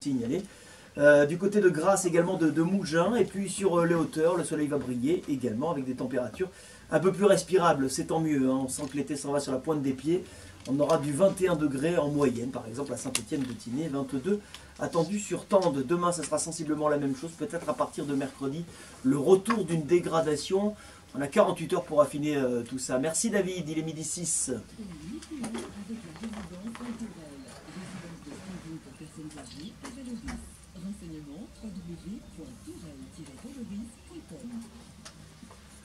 signaler. Du côté de Grasse également de Mougins, et puis sur les hauteurs, le soleil va briller également avec des températures un peu plus respirables, c'est tant mieux, hein. On sent que l'été s'en va sur la pointe des pieds. On aura du 21 degrés en moyenne, par exemple à Saint-Étienne-de-Tinée, 22 attendu sur Tende. Demain, ça sera sensiblement la même chose, peut-être à partir de mercredi, le retour d'une dégradation. On a 48 heures pour affiner tout ça. Merci David, il est midi 6.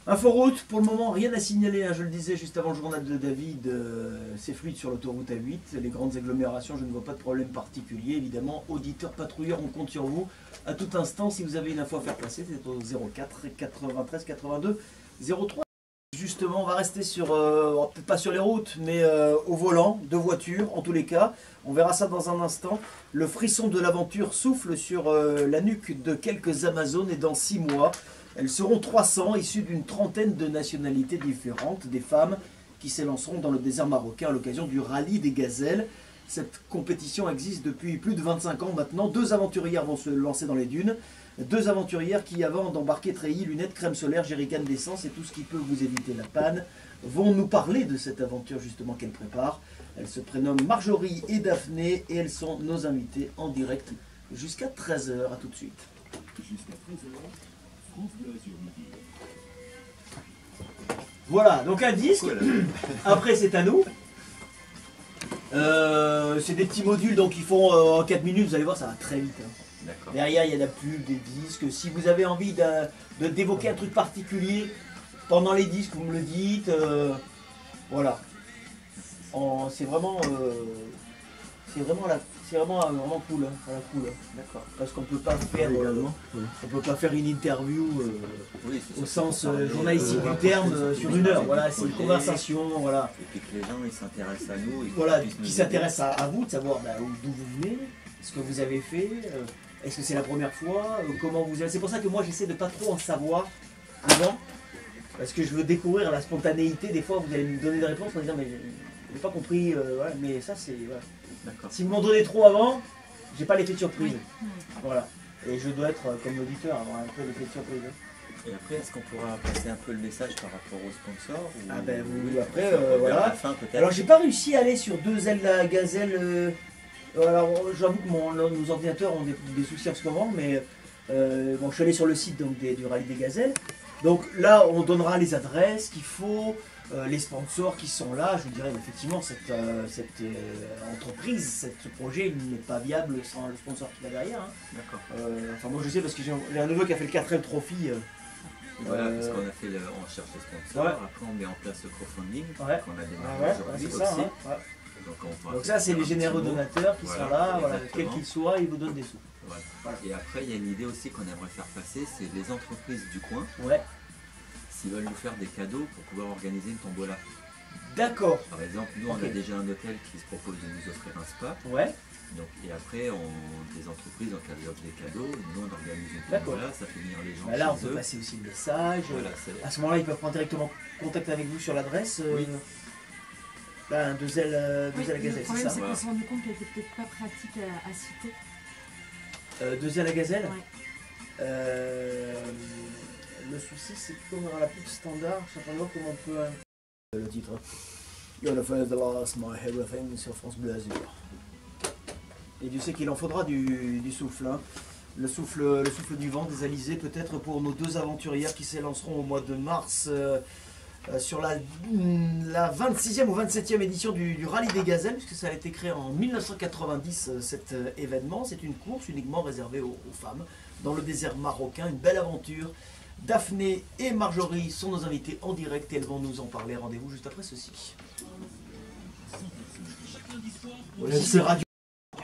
Inforoute, pour le moment, rien à signaler, hein, je le disais juste avant le journal de David, c'est fluide sur l'autoroute A8, les grandes agglomérations, je ne vois pas de problème particulier, évidemment, auditeurs, patrouilleurs, on compte sur vous, à tout instant, si vous avez une info à faire passer, c'est au 04 93 82 03. Justement, on va rester sur, peut-être pas sur les routes, mais au volant, de voitures, en tous les cas, on verra ça dans un instant. Le frisson de l'aventure souffle sur la nuque de quelques Amazones et dans 6 mois, elles seront 300, issues d'une trentaine de nationalités différentes, des femmes qui s'élanceront dans le désert marocain à l'occasion du rallye des gazelles. Cette compétition existe depuis plus de 25 ans maintenant. 2 aventurières vont se lancer dans les dunes. 2 aventurières qui, avant d'embarquer treillis, lunettes, crème solaire, jerrycan d'essence et tout ce qui peut vous éviter la panne, vont nous parler de cette aventure justement qu'elles préparent. Elles se prénomment Marjorie et Daphné et elles sont nos invitées en direct jusqu'à 13 h. A tout de suite. Jusqu'à 13 h. Voilà, donc un disque, après c'est à nous. C'est des petits modules, donc ils font en 4 minutes, vous allez voir, ça va très vite. Hein. Derrière, il y a la pub, des disques. Si vous avez envie d'évoquer un truc particulier pendant les disques, vous me le dites. Voilà. C'est vraiment cool, hein, voilà, cool, hein. D'accord. Parce qu'on peut pas faire, on peut pas faire une interview au sens journalistique du terme sur 1 heure. Voilà, c'est une conversation, voilà. Et puis que les gens ils s'intéressent à nous. Voilà, qui s'intéressent à vous, de savoir d'où vous venez, ce que vous avez fait, est-ce que c'est la première fois, comment vous avez. C'est pour ça que moi j'essaie de pas trop en savoir avant, parce que je veux découvrir la spontanéité. Des fois vous allez me donner des réponses en disant mais j'ai pas compris, ouais, mais ça c'est. Voilà. Si vous m'en donnez trop avant, j'ai pas l'effet de surprise. Voilà. Et je dois être, comme l'auditeur, avoir un peu l'effet de surprise. Et après, est-ce qu'on pourra passer un peu le message par rapport aux sponsors ou... Ah ben oui, après, voilà. La fin, alors j'ai pas réussi à aller sur 2 ailes la gazelle. Alors j'avoue que nos ordinateurs ont des soucis en ce moment, mais bon, je suis allé sur le site donc, du rallye des gazelles. Donc là, on donnera les adresses qu'il faut. Les sponsors qui sont là, je vous dirais effectivement cette entreprise, ce projet n'est pas viable sans le sponsor qui va derrière. Hein. D'accord. Enfin moi je sais parce que j'ai un neveu qui a fait le 4L Trophy. Voilà, parce qu'on a fait on cherche les sponsors, ouais. Après on met en place le crowdfunding qu'on a démarré aujourd'hui aussi. Ça, hein, donc ça c'est les généreux donateurs qui sont là, voilà, quels qu'ils soient, ils vous donnent des sous. Voilà. Voilà. Et après il y a une idée aussi qu'on aimerait faire passer, c'est les entreprises du coin. Ouais. S'ils veulent nous faire des cadeaux pour pouvoir organiser une tombola. D'accord. Par exemple, nous on a déjà un hôtel qui se propose de nous offrir un spa. Ouais. Donc, et après, des entreprises, donc elles offrent des cadeaux, nous on organise une tombola, ça fait venir les gens. Là on peut passer aussi le message. Voilà, à ce moment-là, ils peuvent prendre directement contact avec vous sur l'adresse. Oui. Là, 2 ailes à gazelle, c'est ça. Le problème, c'est qu'on s'est rendu compte qu'elle était peut-être pas pratique à citer. 2 ailes à gazelle. Ouais. Le souci, c'est qu'on aura la pub standard. Je sais pas comment on peut. Le titre. You're the first, the last, my everything sur France Bleu Azur. Et Dieu sait qu'il en faudra du souffle. Hein. Le souffle du vent, des alizés, peut-être pour nos 2 aventurières qui s'élanceront au mois de mars sur la 26e ou 27e édition du Rallye des Gazelles, puisque ça a été créé en 1990, cet événement. C'est une course uniquement réservée aux femmes dans le désert marocain, une belle aventure. Daphné et Marjorie sont nos invités en direct et elles vont nous en parler. Rendez-vous juste après ceci. C'est radio. Vous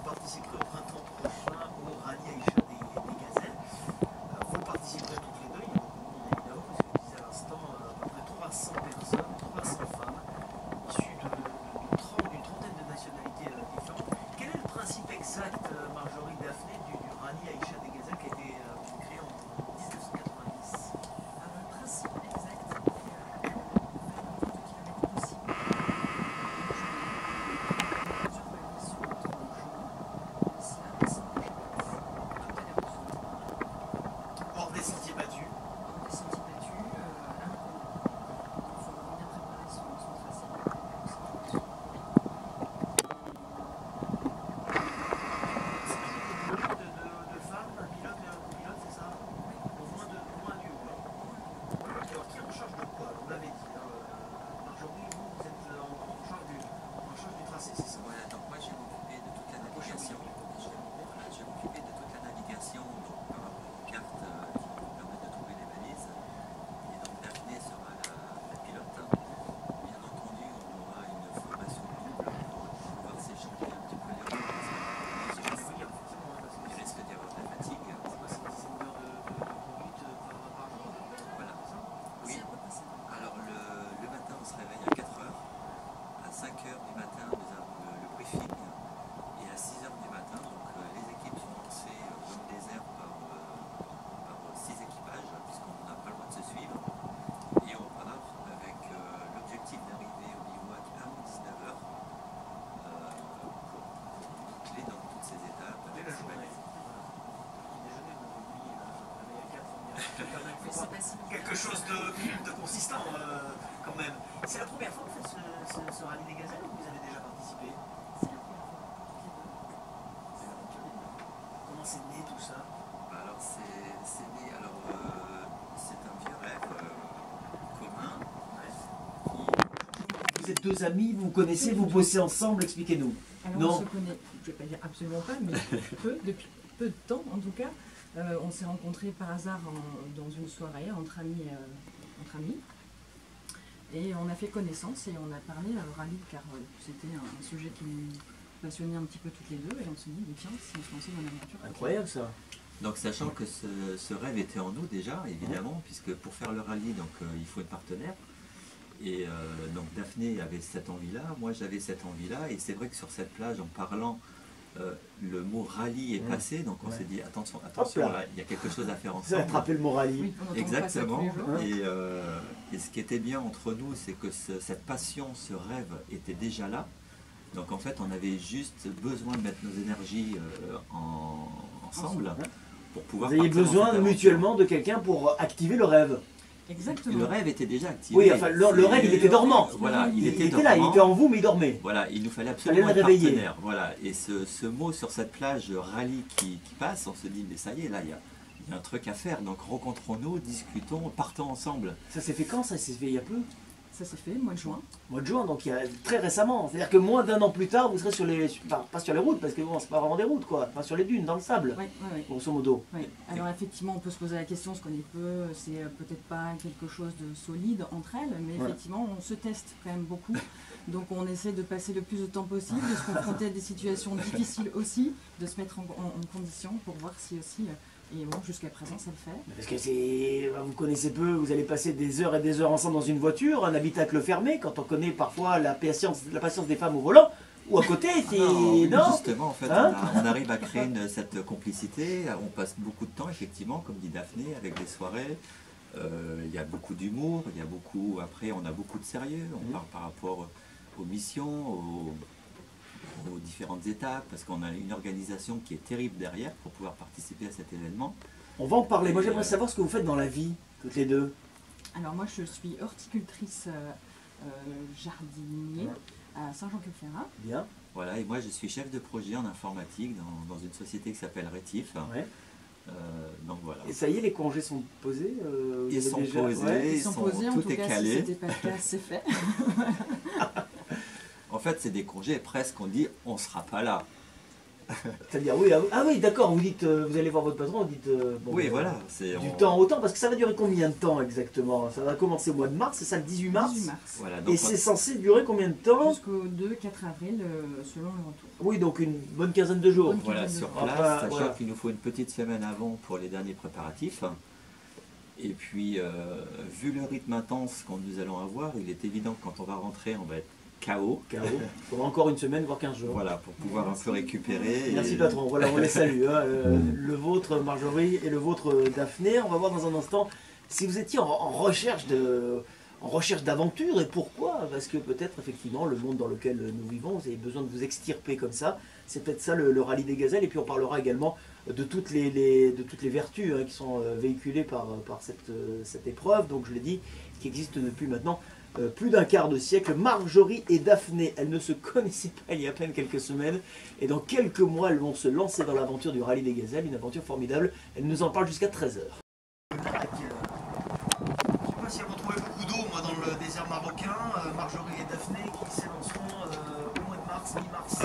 participerez au printemps prochain au rallye Aïcha des Gazelles. Vous participerez toutes les 2, il y a beaucoup de monde évidemment, parce que je disais à l'instant, à peu près 300 personnes, 300 femmes, issues d'une trentaine de nationalités différentes. Quel est le principe exact, Marjorie, Daphné, du rallye Aïcha des Gazelles qui a été créé en 1990? Le principe exact, Oui, c'est pas si long. quelque chose de consistant quand même. C'est la première fois que vous faites ce rallye des gazelles ou vous avez déjà participé? C'est la première fois. C'est l'aventure. Comment c'est né tout ça? Alors c'est né, c'est un vieux rêve commun. Vous êtes deux amis, vous vous connaissez, vous bossez ensemble, expliquez-nous. Alors Non. on se connaît, je ne vais pas dire absolument pas, mais depuis peu de temps en tout cas. On s'est rencontrés par hasard dans une soirée entre amis. Et on a fait connaissance et on a parlé rallye car c'était un sujet qui nous passionnait un petit peu toutes les deux. Et on s'est dit, tiens, si on se lançait dans l'aventure. Incroyable ça. Donc sachant que ce rêve était en nous déjà, évidemment, puisque pour faire le rallye, donc, il faut être partenaire. Et donc Daphné avait cette envie-là, moi j'avais cette envie-là, et c'est vrai que sur cette plage, en parlant, le mot rallye est passé, donc on s'est dit attention, là, il y a quelque chose à faire Vous avez ensemble. attrapé le mot rallye. Oui, on entend Exactement. pas ça tous les jours. Et ce qui était bien entre nous, c'est que cette passion, ce rêve était déjà là. Donc en fait, on avait juste besoin de mettre nos énergies ensemble pour pouvoir. Vous aviez partir dans besoin cette aventure. mutuellement de quelqu'un pour activer le rêve. Exactement. Le rêve était déjà activé. Oui, enfin le rêve il était dormant. Voilà, il était là, il dormant. était en vous mais il dormait. Voilà, il nous fallait absolument Fallait être le réveiller. partenaire. Voilà, et ce mot sur cette plage rallye qui passe, on se dit mais ça y est, là il y a un truc à faire. Donc rencontrons-nous, discutons, partons ensemble. Ça s'est fait quand? Ça s'est fait il y a peu? Ça s'est fait, mois de juin. Mois de juin, donc il y a très récemment. C'est-à-dire que moins d'un an plus tard, vous serez sur les... pas sur les routes, parce que bon, c'est pas vraiment des routes quoi. Enfin sur les dunes, dans le sable, Oui, oui, grosso modo. oui. Alors effectivement, on peut se poser la question, ce qu'on est peu, c'est peut-être pas quelque chose de solide entre elles, mais effectivement, on se teste quand même beaucoup. Donc on essaie de passer le plus de temps possible, de se confronter à des situations difficiles aussi, de se mettre en condition pour voir si aussi... Et bon, jusqu'à présent, ça le fait. Parce que c'est, vous connaissez peu, vous allez passer des heures et des heures ensemble dans une voiture, un habitacle fermé, quand on connaît parfois la patience des femmes au volant, ou à côté, c'est... Non, justement, en fait, Hein on arrive à créer cette complicité. On passe beaucoup de temps, effectivement, comme dit Daphné, avec des soirées. Il y a beaucoup d'humour, il y a beaucoup... Après, on a beaucoup de sérieux. On parle par rapport aux missions, aux différentes étapes, parce qu'on a une organisation qui est terrible derrière pour pouvoir participer à cet événement. on va en parler. Moi j'aimerais savoir ce que vous faites dans la vie, toutes les deux. Alors moi, je suis horticultrice jardinier à Saint-Jean-Cap-Ferrat. Bien. Voilà, et moi je suis chef de projet en informatique dans une société qui s'appelle Rétif. Ouais. Donc voilà. Et ça y est, les congés sont posés vous Ils avez sont déjà... posés. Ouais. Ils sont sont- posés, en tout tout est cas, calé. si c'était pas le cas, c'est fait. En fait, c'est des congés presque, on dit on sera pas là. C'est-à-dire, oui, ah oui, d'accord, vous dites, vous allez voir votre patron, vous dites... bon, Oui, voilà. Du temps au temps, parce que ça va durer combien de temps exactement? Ça va commencer au mois de mars, c'est ça le 18 mars 18 mars. Voilà, donc, Et c'est censé durer combien de temps? Jusqu'au 2-4 avril, selon le retour. Oui, donc une bonne quinzaine de jours. Bonne voilà, sur Enfin, place, sachant voilà. qu'il nous faut une petite semaine avant pour les derniers préparatifs. Et puis, vu le rythme intense que nous allons avoir, il est évident que quand on va rentrer, on va être KO. Il faudra encore une semaine, voire 15 jours. Voilà, pour pouvoir un peu récupérer. Merci et- patron, voilà, on les salue. Hein, le vôtre Marjorie et le vôtre Daphné. On va voir dans un instant si vous étiez en recherche d'aventure et pourquoi. Parce que peut-être effectivement le monde dans lequel nous vivons, vous avez besoin de vous extirper comme ça. C'est peut-être ça le rallye des gazelles. Et puis on parlera également de toutes les vertus qui sont véhiculées par cette épreuve. Donc je l'ai dit, qui existe depuis maintenant plus d'un quart de siècle. Marjorie et Daphné, elles ne se connaissaient pas il y a à peine quelques semaines. Et dans quelques mois, elles vont se lancer dans l'aventure du rallye des gazelles. Une aventure formidable. Elles nous en parlent jusqu'à 13h. Je ne sais pas si elles vont trouver beaucoup d'eau moi, dans le désert marocain. Marjorie et Daphné qui s'élanceront au mois de mars, mi-mars,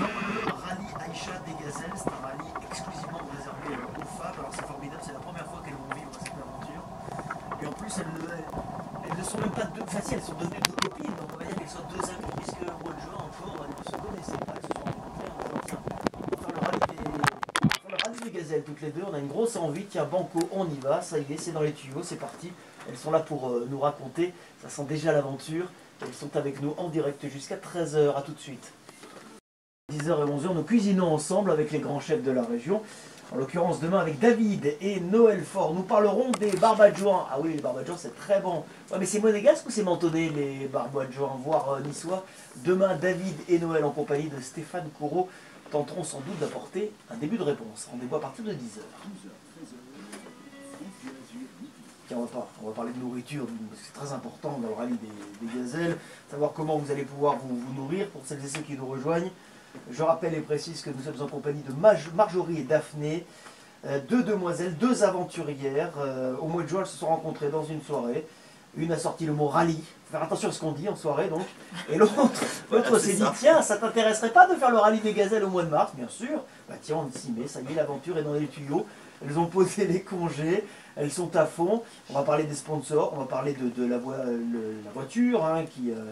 dans le rallye Aïcha des gazelles. C'est un rallye exclusivement réservé aux femmes. Alors c'est formidable, c'est la première fois qu'elles vont vivre cette aventure. Et en plus, elles ne sont même pas deux faciles, elles sont devenues deux copines. Donc on va dire qu'elles sont deux amies, puisque au mois de juin encore, elles ne se connaissaient pas, elles se sont rencontrées en faisant ça. Pour faire le rallye des gazelles toutes les deux. On a une grosse envie. Tiens, Banco, on y va. Ça y est, c'est dans les tuyaux, c'est parti. Elles sont là pour nous raconter. Ça sent déjà l'aventure. Elles sont avec nous en direct jusqu'à 13h. À tout de suite. 10h et 11h, nous cuisinons ensemble avec les grands chefs de la région. En l'occurrence, demain avec David et Noël Fort, nous parlerons des barbadjouans. Ah oui, les barbadjouans, c'est très bon. Ouais, mais c'est monégasque ou c'est mentonné, les barbadjouans, voire niçois? Demain, David et Noël, en compagnie de Stéphane Courreau, tenteront sans doute d'apporter un début de réponse. Rendez-vous à partir de 10h. Tiens, on va parler de nourriture, parce que c'est très important dans le rallye des gazelles, savoir comment vous allez pouvoir vous nourrir. Pour celles et ceux qui nous rejoignent, je rappelle et précise que nous sommes en compagnie de Marjorie et Daphné, deux demoiselles, deux aventurières. Au mois de juin, elles se sont rencontrées dans une soirée. Une a sorti le mot rallye, faut faire attention à ce qu'on dit en soirée donc. Et l'autre s'est dit, tiens, ça t'intéresserait pas de faire le rallye des gazelles au mois de mars? Bien sûr. Bah tiens, on s'y met, ça y est, l'aventure est dans les tuyaux. Elles ont posé les congés, elles sont à fond. On va parler des sponsors, on va parler de la voiture, hein,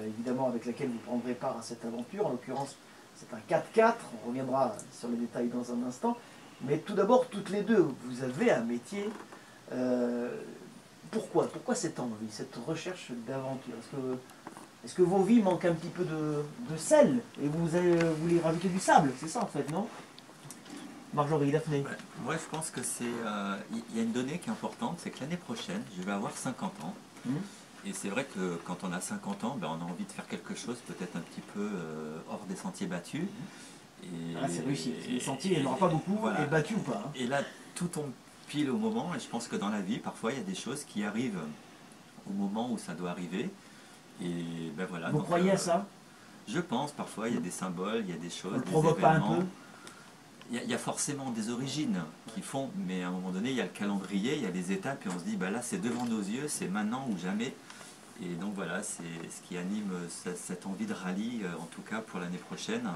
évidemment avec laquelle vous prendrez part à cette aventure. En l'occurrence, c'est un 4x4, on reviendra sur les détails dans un instant. Mais tout d'abord, toutes les deux, vous avez un métier. Pourquoi cette envie, cette recherche d'aventure? Est-ce que vos vies manquent un petit peu de sel et vous voulez rajouter du sable? C'est ça en fait, non? Marjorie, Daphné. Ouais, moi je pense que c'est... Il y a une donnée qui est importante, c'est que l'année prochaine, je vais avoir 50 ans. Et c'est vrai que quand on a 50 ans, ben, on a envie de faire quelque chose peut-être un petit peu hors des sentiers battus. C'est réussi. Les sentiers, il n'y en aura pas beaucoup, voilà. Et battus ou pas. Hein. Et là, tout tombe pile au moment, et je pense que dans la vie, parfois, il y a des choses qui arrivent au moment où ça doit arriver. Et ben voilà. Vous croyez à ça? Je pense, parfois, il y a des symboles, il y a des choses, des provoque événements. Pas un peu? Il y a forcément des origines qui font, mais à un moment donné, il y a le calendrier, il y a les étapes, et on se dit, bah là, c'est devant nos yeux, c'est maintenant ou jamais. Et donc voilà, c'est ce qui anime cette envie de rallye, en tout cas pour l'année prochaine.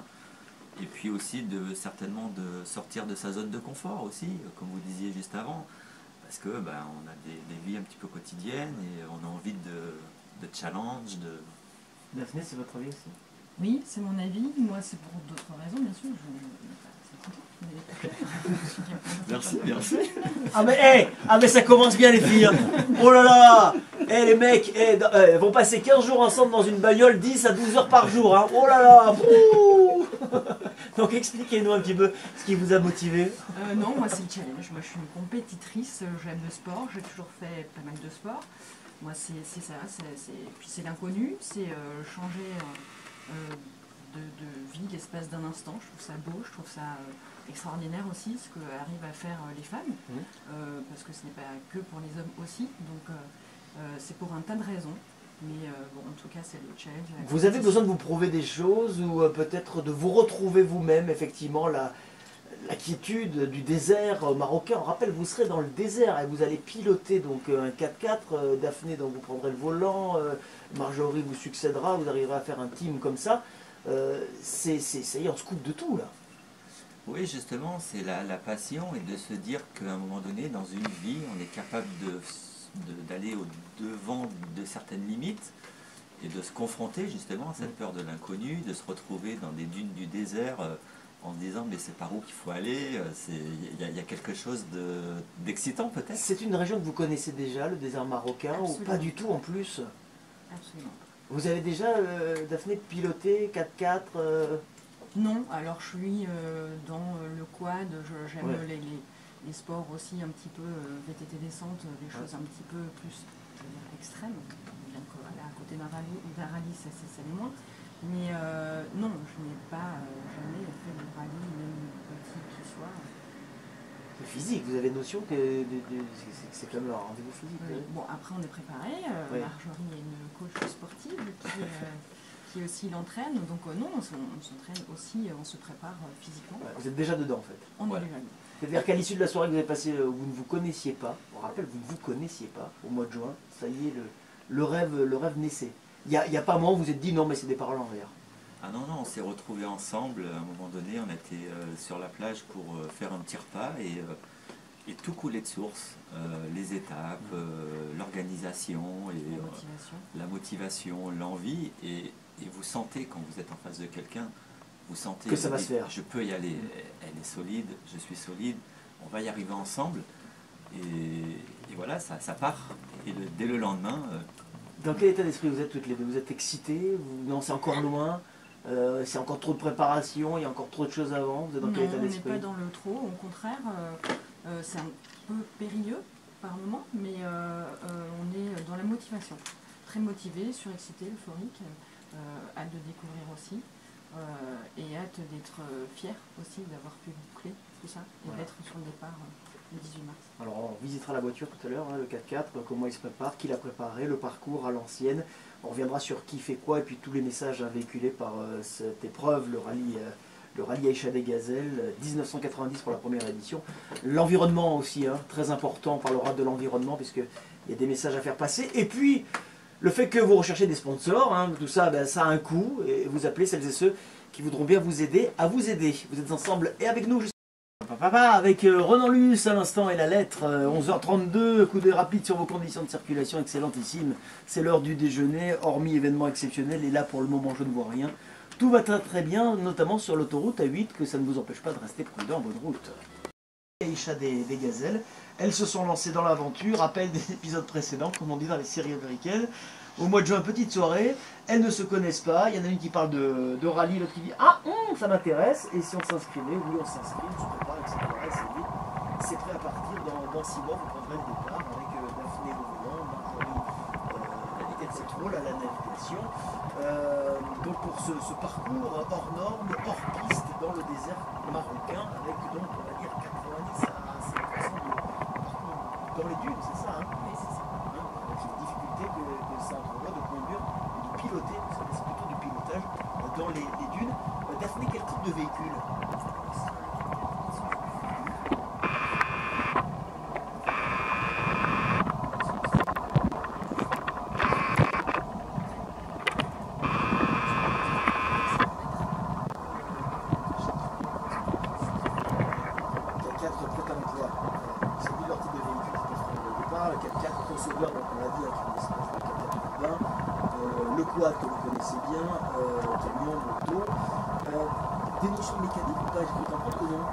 Et puis aussi, certainement, de sortir de sa zone de confort aussi, comme vous disiez juste avant. Parce que ben, on a des vies un petit peu quotidiennes et on a envie de challenge. Daphné, c'est votre avis aussi? Oui, c'est mon avis. Moi, c'est pour d'autres raisons, bien sûr. Merci, merci. Ah mais ça commence bien les filles. Oh là là. Les mecs vont passer 15 jours ensemble dans une bagnole, 10 à 12 heures par jour. Hein. Oh là là. Donc expliquez-nous un petit peu ce qui vous a motivé. Non, moi c'est le challenge. Moi je suis une compétitrice, j'aime le sport, j'ai toujours fait pas mal de sport. Moi c'est ça, puis c'est l'inconnu, c'est changer de vie, l'espace d'un instant. Je trouve ça beau, je trouve ça extraordinaire aussi, ce qu'arrivent à faire les femmes, parce que ce n'est pas que pour les hommes aussi, donc c'est pour un tas de raisons, mais bon, en tout cas c'est le challenge. Vous avez besoin de vous prouver des choses, ou peut-être de vous retrouver vous-même, effectivement, la quiétude du désert marocain. On rappelle, vous serez dans le désert et vous allez piloter donc un 4x4, Daphné, donc vous prendrez le volant, Marjorie vous succédera, vous arriverez à faire un team comme ça. Ça y est, on se coupe de tout là. Oui, justement, c'est la passion et de se dire qu'à un moment donné, dans une vie, on est capable d'aller au-devant de certaines limites et de se confronter justement à cette peur de l'inconnu, de se retrouver dans des dunes du désert en se disant mais c'est par où qu'il faut aller, il y a quelque chose d'excitant peut-être. C'est une région que vous connaissez déjà, le désert marocain, Absolument. Ou pas du tout en plus? Absolument. Vous avez déjà, Daphné, piloté 4x4 Non, alors je suis dans le quad, j'aime les sports aussi un petit peu VTT descente, des choses un petit peu plus extrêmes, bien que là, à côté d'un rallye, ça c'est moins. Mais non, je n'ai pas jamais fait de rallye, même petit qu'il soit. C'est physique, vous avez notion que c'est comme un rendez-vous physique. Oui. Bon, après on est préparé, Marjorie est une coach sportive qui aussi l'entraîne, donc non, on s'entraîne aussi, on se prépare physiquement. Vous êtes déjà dedans en fait. On est déjà dedans. C'est-à-dire qu'à l'issue de la soirée que vous avez passée, vous ne vous connaissiez pas, on rappelle, vous ne vous connaissiez pas, au mois de juin, ça y est, le rêve naissait. Il n'y a pas un moment où vous vous êtes dit non mais c'est des paroles en l'air. Ah non, on s'est retrouvés ensemble, à un moment donné, on était sur la plage pour faire un petit repas et tout coulait de source, les étapes, l'organisation, la motivation, l'envie, et vous sentez quand vous êtes en face de quelqu'un, vous sentez que ça va se faire. Je peux y aller, elle est solide, je suis solide, on va y arriver ensemble, et voilà, ça part, et dès le lendemain... Dans quel état d'esprit vous êtes toutes les deux? Vous êtes excités? Non, c'est encore loin? C'est encore trop de préparation, il y a encore trop de choses avant. Vous êtes dans quel état d'esprit? On n'est pas dans le trop, au contraire, c'est un peu périlleux par moment, mais on est dans la motivation. Très motivé, surexcité, euphorique, hâte de découvrir aussi, et hâte d'être fier aussi d'avoir pu boucler tout ça, et d'être sur le départ. le 18 mars. Alors on visitera la voiture tout à l'heure, hein, le 4x4, comment il se prépare, qui l'a préparé, le parcours à l'ancienne. On reviendra sur qui fait quoi et puis tous les messages véhiculés par cette épreuve, le rallye Aïcha des Gazelles, 1990 pour la première édition. L'environnement aussi, hein, très important, on parlera de l'environnement puisqu'il y a des messages à faire passer. Et puis le fait que vous recherchez des sponsors, hein, tout ça, ben, ça a un coût et vous appelez celles et ceux qui voudront bien vous aider à vous aider. Vous êtes ensemble et avec nous. Avec Renan Luce à l'instant et la lettre, 11h32, coup d'œil rapide sur vos conditions de circulation excellentissime. C'est l'heure du déjeuner, hormis événement exceptionnel, et là pour le moment je ne vois rien. Tout va très très bien, notamment sur l'autoroute A8, que ça ne vous empêche pas de rester prudent en bonne route. Aïcha des Gazelles, elles se sont lancées dans l'aventure, rappel des épisodes précédents, comme on dit dans les séries américaines. Au mois de juin, petite soirée, elles ne se connaissent pas, il y en a une qui parle de rallye, l'autre qui dit « Ah, ça m'intéresse !» Et si on s'inscrivait, oui on s'inscrit, on se prépare, etc. C'est prêt à partir dans 6 mois, vous prendrez le départ avec Daphné au volant, Marjorie la tête c'est trop, là, la navigation. Donc pour ce parcours hors norme, hors piste, dans le désert marocain, avec donc on va dire 90 à 5% de parcours dans les dunes, c'est ça, hein? Oui, c'est ça. Avec les difficultés que ça entrevoit de conduire, de piloter, parce que c'est plutôt du pilotage dans les dunes. Daphné, quel type de véhicule? Le quad que vous connaissez bien, camion, moto, des notions mécaniques ou pas? Je peux comprendre que non.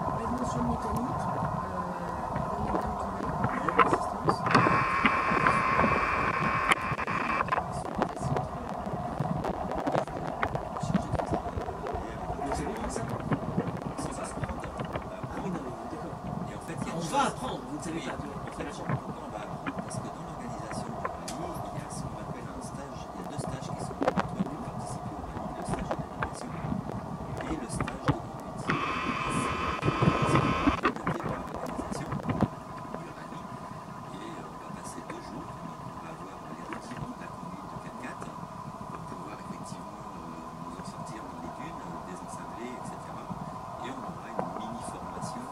Pas de notion mécanique, on va apprendre, vous ne savez pas. Parce que dans l'organisation du rallye, il y a ce qu'on appelle un stage, il y a 2 stages qui sont obligatoires pour participer au rallye, le stage de navigation et le stage de conduite. C'est développé par l'organisation du rallye et on va passer 2 jours, donc on va avoir les rudiments de la conduite de 4x4 pour pouvoir effectivement nous en sortir dans les dunes, désensabler, etc. Et on aura une mini formation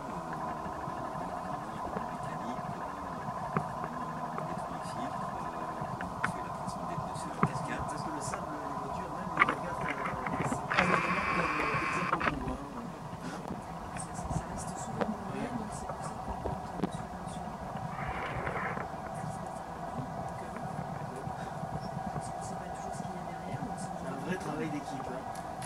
travail d'équipe. Hein.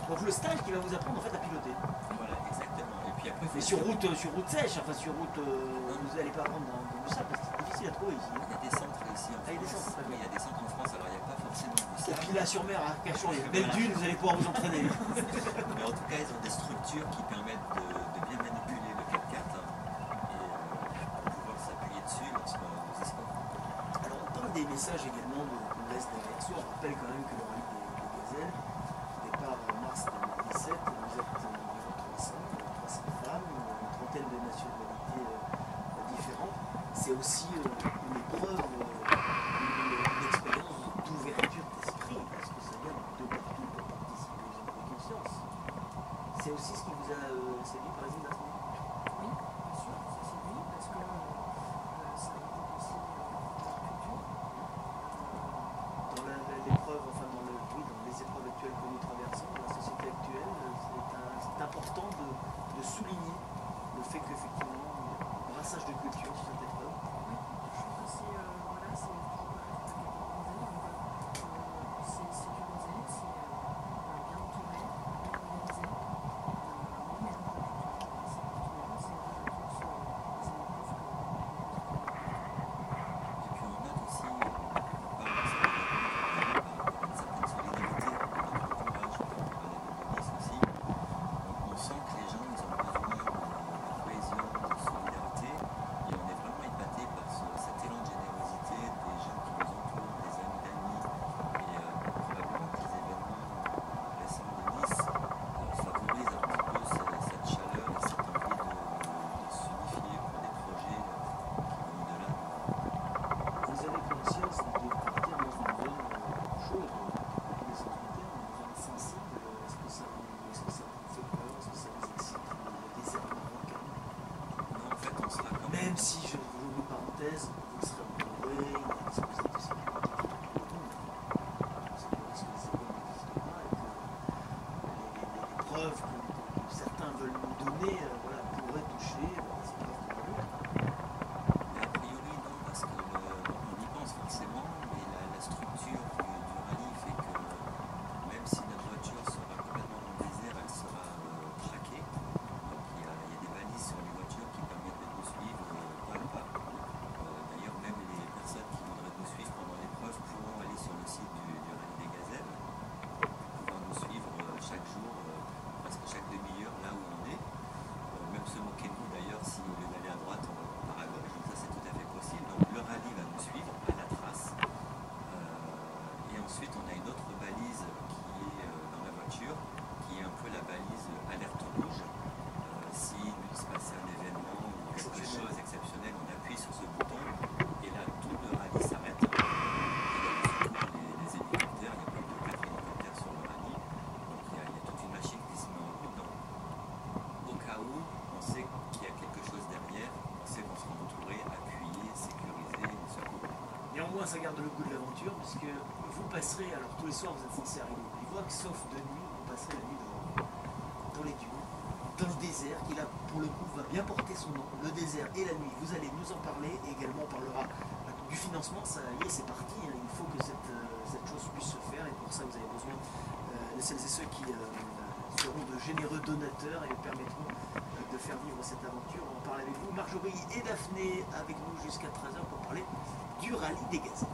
Donc le stage qui va vous apprendre en fait à piloter. Voilà, exactement. Et puis après, mais sur route sèche, enfin sur route, vous n'allez pas apprendre dans du sable parce que c'est difficile à trouver ici. Il y a des centres ici en France. Il y a des centres en France, alors il n'y a pas forcément du sable. Et puis là sur mer à Cachan, il y a une belle dune, vous allez pouvoir vous entraîner. Mais en tout cas, ils ont des structures qui permettent de bien manipuler le 4x4 et pouvoir s'appuyer dessus lorsqu'on nous escorte. Alors on parle des messages également qu'on laisse derrière soi. On rappelle quand même que le rallye des Gazelles, départ en mars 2017, vous êtes environ 300 femmes, une trentaine de nationalités différentes. C'est aussi une épreuve, une expérience d'ouverture d'esprit, parce que ça vient de partout pour participer aux entrées de conscience. C'est aussi ce qui vous a séduit par exemple Daphné? Oui, bien sûr, ça séduit parce que ça raconte aussi la culture. Dans l'épreuve, enfin dans les épreuves actuelles que nous traversons, dans la société actuelle, c'est important de souligner le fait qu'effectivement, brassage de culture sur cette épreuve. Oui, je trouve que c'est voilà, c'est sécurisé, c'est bien entouré, bien organisé. Mais c'est particulièrement, c'est une réponse des épreuves que Et puis on note aussi, on parle de une certaine solidarité, notre entourage, on parlait de Denis aussi. On sent que les gens ils ont besoin de cohésion, de solidarité, et on est vraiment certains veulent nous donner voilà, pourrait toucher cette offre de rallye? A priori, non, parce qu'on y pense forcément, mais la structure du rallye fait que même si notre voiture sera complètement dans le désert, elle sera traquée. Donc il y a des balises sur les voitures qui permettent de nous suivre pas à pas. D'ailleurs, même les personnes qui voudraient nous suivre pendant l'épreuve pourront aller sur le site du rallye des Gazelles, pouvant nous suivre chaque jour, presque chaque demi-heure là où on est. Même se moquer de nous d'ailleurs si au lieu d'aller à droite on part à gauche, donc ça c'est tout à fait possible. Donc le rallye va nous suivre à la trace. Et ensuite on a une autre balise qui est dans la voiture, qui est un peu la balise alerte rouge. Si il se passait un événement ou quelque chose exceptionnel, on appuie sur ce bouton et là tout le rallye s'arrête. Il y a surtout les hélicoptères, il y a plus de 4 hélicoptères sur le rallye, donc il y a toute une machine qui se met en route. Donc, au cas où on sait qu'il y a quelque chose derrière, on sait qu'on sera entouré, appuyé, sécurisé, secouru. Néanmoins, ça garde le goût de l'aventure, puisque vous passerez, alors tous les soirs vous êtes censés arriver au bivouac, sauf de nuit, vous passerez la nuit dans les dunes, dans le désert, qui là, pour le coup, va bien porter son nom, le désert et la nuit. Vous allez nous en parler, et également on parlera du financement. Ça y est, c'est parti, hein. Il faut que cette chose puisse se faire, et pour ça vous avez besoin de celles et ceux qui seront de généreux donateurs et permettront de faire vivre cette aventure. On en parle avec vous, Marjorie et Daphné, avec nous jusqu'à 13h pour parler du rallye des Gazelles.